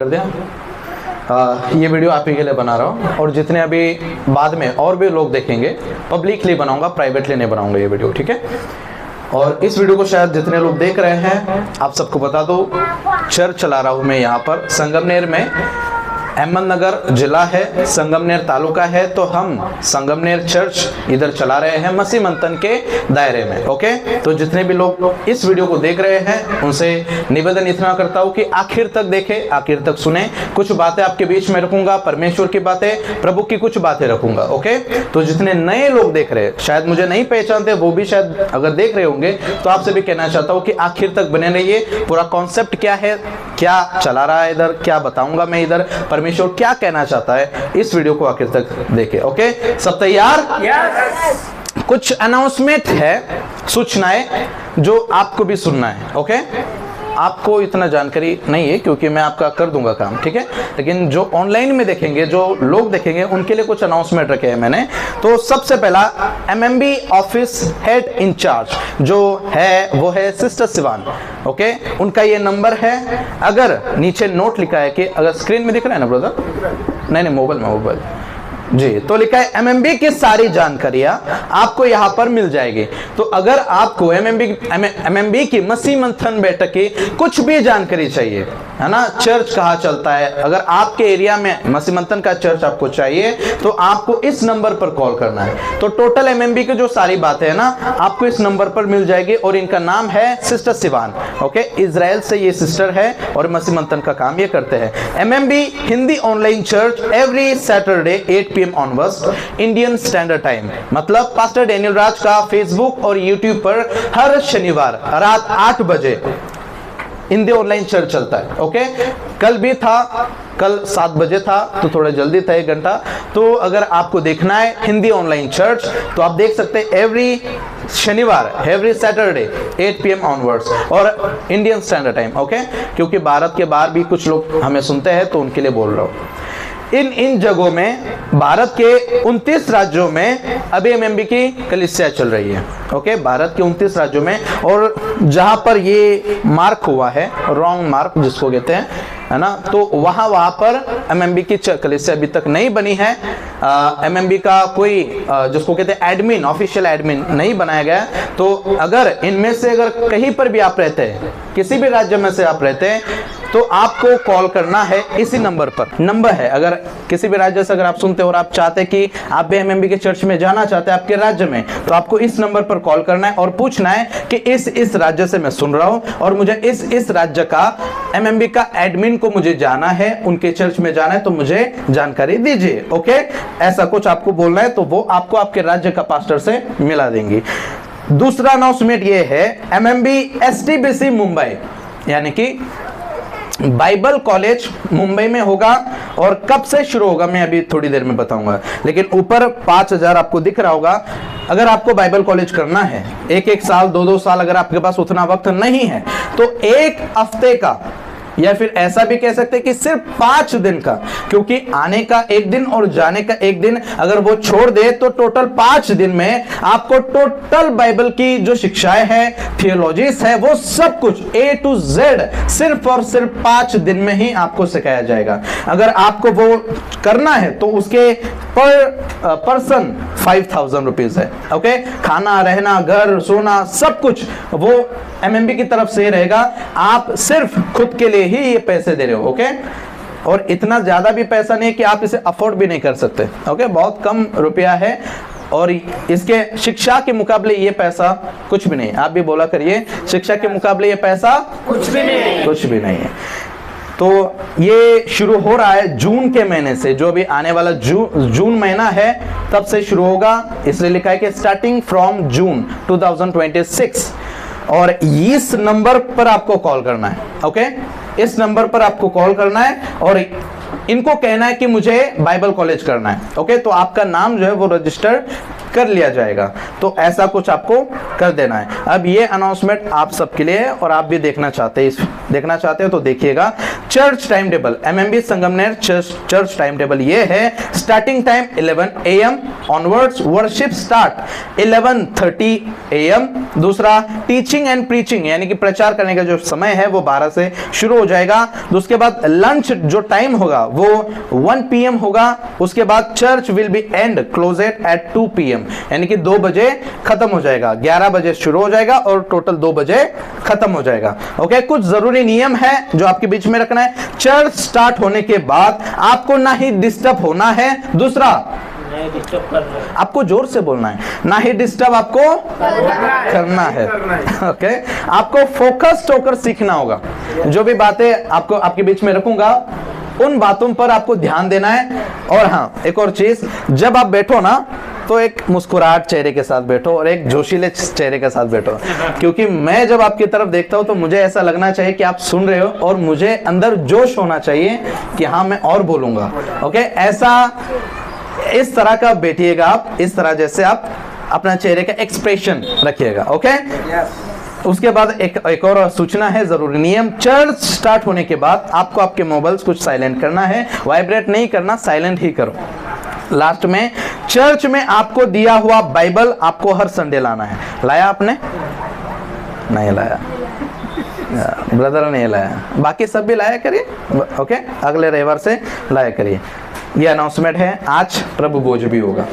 कर दिया। ये वीडियो आप ही के लिए बना रहा हूँ और जितने अभी बाद में और भी लोग देखेंगे पब्लिकली बनाऊंगा, प्राइवेटली नहीं बनाऊंगा ये वीडियो, ठीक है। और इस वीडियो को शायद जितने लोग देख रहे हैं, आप सबको बता दो, चर्च चला रहा हूँ मैं यहाँ पर संगमनेर में। अहमदनगर जिला है, संगमनेर तालुका है, तो हम संगमनेर चर्च इधर चला रहे हैं मसीह मंथन के दायरे में। ओके, तो जितने भी लोग इस वीडियो को देख रहे हैं उनसे निवेदन इतना करता हूँ कि आखिर तक देखें, आखिर तक सुने। कुछ बातें आपके बीच में रखूंगा, परमेश्वर की बातें, प्रभु की कुछ बातें रखूंगा। ओके, तो जितने नए लोग देख रहे हैं, शायद मुझे नहीं पहचानते, वो भी शायद अगर देख रहे होंगे, तो आपसे भी कहना चाहता हूँ कि आखिर तक बने रहिए। पूरा कॉन्सेप्ट क्या है, क्या चला रहा है इधर, क्या बताऊंगा मैं इधर, परमेश्वर क्या कहना चाहता है, इस वीडियो को आखिर तक देखें। ओके, सब तैयार? yes. कुछ अनाउंसमेंट है, सूचनाएं जो आपको भी सुनना है। ओके, आपको इतना जानकारी नहीं है क्योंकि मैं आपका कर दूंगा काम, ठीक है, लेकिन जो ऑनलाइन में देखेंगे, जो लोग देखेंगे, उनके लिए कुछ अनाउंसमेंट रखे हैं मैंने। तो सबसे पहला, एमएमबी ऑफिस हेड इंचार्ज जो है वो है सिस्टर सिवान। ओके, उनका ये नंबर है, अगर नीचे नोट लिखा है कि, अगर स्क्रीन में दिख रहा है ना ब्रदर, नहीं मोबाइल में जी, तो लिखा है एमएमबी की सारी जानकारियां आपको यहां पर मिल जाएगी। तो अगर आपको एमएमबी की मसीह मंथन बैठक की कुछ भी जानकारी चाहिए, है ना, चर्च कहाँ चलता है, अगर आपके एरिया में मसीह मंथन का चर्च आपको चाहिए तो आपको इस नंबर पर कॉल करना है। तो टोटल एमएमबी की जो सारी बातें है ना, आपको इस नंबर पर मिल जाएगी। और इनका नाम है सिस्टर सिवान। ओके, इजराइल से ये सिस्टर है और मसीह मंथन का काम ये करते हैं। MMB Hindi online church every Saturday 8 PM onwards Indian standard time. मतलब पास्टर डैनियल राज का फेसबुक और यूट्यूब पर हर शनिवार रात 8 बजे हिंदी ऑनलाइन चर्च चलता है। ओके, कल भी था, कल 7 बजे था, तो थोड़ा जल्दी था 1 घंटा। तो अगर आपको देखना है हिंदी ऑनलाइन चर्च तो आप देख सकते हैं एवरी शनिवार, एवरी सैटरडे 8 PM ऑनवर्ड्स और इंडियन स्टैंडर्ड टाइम। ओके, क्योंकि भारत के बाहर भी कुछ लोग हमें सुनते हैं तो उनके लिए बोल रहा हूँ। इन जगहों में, भारत के 29 राज्यों में अभी एमएमबी की कलीसिया चल रही है। ओके, भारत के 29 राज्यों में, और जहां पर ये मार्क हुआ है, रॉन्ग मार्क जिसको कहते हैं, है ना, तो वहां पर एमएमबी की कलीसिया अभी तक नहीं बनी है। एमएमबी का कोई जिसको कहते हैं एडमिन, ऑफिशियल एडमिन नहीं बनाया गया। तो अगर इनमें से अगर कहीं पर भी आप रहते हैं, किसी भी राज्य में से आप रहते हैं, तो आपको कॉल करना है इसी नंबर पर। नंबर है, अगर किसी भी राज्य से अगर आप सुनते हो और आप चाहते कि आप भी एमएमबी के चर्च में जाना चाहते हैं आपके राज्य में, तो आपको इस नंबर पर कॉल करना है और पूछना है कि इस राज्य से मैं सुन रहा हूं और मुझे इस राज्य का एमएमबी का एडमिन को मुझे जाना है, उनके चर्च में जाना है, तो मुझे जानकारी दीजिए। ओके, ऐसा कुछ आपको बोलना है तो वो आपको आपके राज्य का पास्टर से मिला देंगे। दूसरा अनाउंसमेंट ये है, एमएमबी एसटीबीसी मुंबई, यानी कि बाइबल कॉलेज मुंबई में होगा। और कब से शुरू होगा मैं अभी थोड़ी देर में बताऊंगा, लेकिन ऊपर 5000 आपको दिख रहा होगा। अगर आपको बाइबल कॉलेज करना है, एक साल 2 साल, अगर आपके पास उतना वक्त नहीं है, तो 1 हफ्ते का, या फिर ऐसा भी कह सकते हैं कि सिर्फ 5 दिन का, क्योंकि आने का 1 दिन और जाने का 1 दिन अगर वो छोड़ दे तो टोटल 5 दिन में आपको टोटल बाइबल की जो शिक्षाएं हैं, थियोलॉजीज है, वो सब कुछ A to Z सिर्फ और सिर्फ 5 दिन में ही आपको सिखाया जाएगा। अगर आपको वो करना है तो उसके पर पर्सन 5000 रुपीज है। ओके, खाना, रहना, घर, सोना, सब कुछ वो एमएमबी की तरफ से रहेगा। आप सिर्फ खुद के लिए ही ये पैसे दे रहे हो। ओके, और इतना ज्यादा भी पैसा नहीं कि आप इसे अफोर्ड भी नहीं कर सकते। ओके, बहुत कम रुपया है और इसके शिक्षा के मुकाबले ये पैसा कुछ भी नहीं। आप भी बोला करिए, शिक्षा के मुकाबले ये पैसा कुछ भी नहीं, कुछ भी नहीं है। तो ये शुरू हो रहा है जून के महीने से, जो अभी आने वाला जून महीना है तब से शुरू होगा। इसलिए लिखा है कि स्टार्टिंग फ्रॉम जून 2026। और इस नंबर पर आपको कॉल करना है। ओके, इस नंबर पर आपको कॉल करना है और इनको कहना है कि मुझे बाइबल कॉलेज करना है। ओके, तो आपका नाम जो है वो रजिस्टर कर लिया जाएगा। तो ऐसा कुछ आपको कर देना है। अब ये अनाउंसमेंट आप सबके लिए है और आप भी देखना चाहते हो तो देखिएगा। Church time table, MMB Sangamner church time table ये है। Starting time 11 AM onwards, worship start 11:30 AM। दूसरा टीचिंग एंड प्रीचिंग यानी कि प्रचार करने का जो समय है वो 12 से शुरू हो जाएगा। उसके बाद लंच जो टाइम होगा वो 1 PM होगा। उसके बाद church will be and closed at 2 PM यानी कि 2 बजे खत्म हो जाएगा। 11 बजे शुरू हो जाएगा और टोटल 2 बजे खत्म हो जाएगा। ओके, कुछ जरूरी नियम है जो आपके बीच में रखना है। चर्च स्टार्ट होने के बाद आपको ना ही डिस्टर्ब होना है, दूसरा आपको जोर से बोलना है, ना ही डिस्टर्ब आपको करना है। ओके, आपको फोकस्ड होकर सीखना होगा। जो भी बातें आपको आपके बीच में रखूंगा उन बातों पर आपको ध्यान देना है। और हाँ, एक और चीज, जब आप बैठो ना तो एक मुस्कुराहट चेहरे के साथ बैठो और एक जोशीले चेहरे के साथ बैठो, क्योंकि मैं जब आपकी तरफ देखता हूं तो मुझे ऐसा लगना चाहिए कि आप सुन रहे हो और मुझे अंदर जोश होना चाहिए कि हाँ मैं और बोलूंगा। ओके, ऐसा इस तरह का बैठिएगा आप, इस तरह जैसे आप अपना चेहरे का एक्सप्रेशन रखिएगा। ओके, उसके बाद एक और सूचना है, जरूरी नियम। चर्च स्टार्ट होने के बाद आपको आपके मोबाइल्स कुछ साइलेंट करना है, वाइब्रेट नहीं करना, साइलेंट ही करो। लास्ट में चर्च में आपको दिया हुआ बाइबल आपको हर संडे लाना है। लाया आपने? नहीं लाया, ब्रदर नहीं लाया, बाकी सब भी लाया करिए। ओके, अगले रविवार से लाया करिए। ये अनाउंसमेंट है। आज प्रभु भोज भी होगा।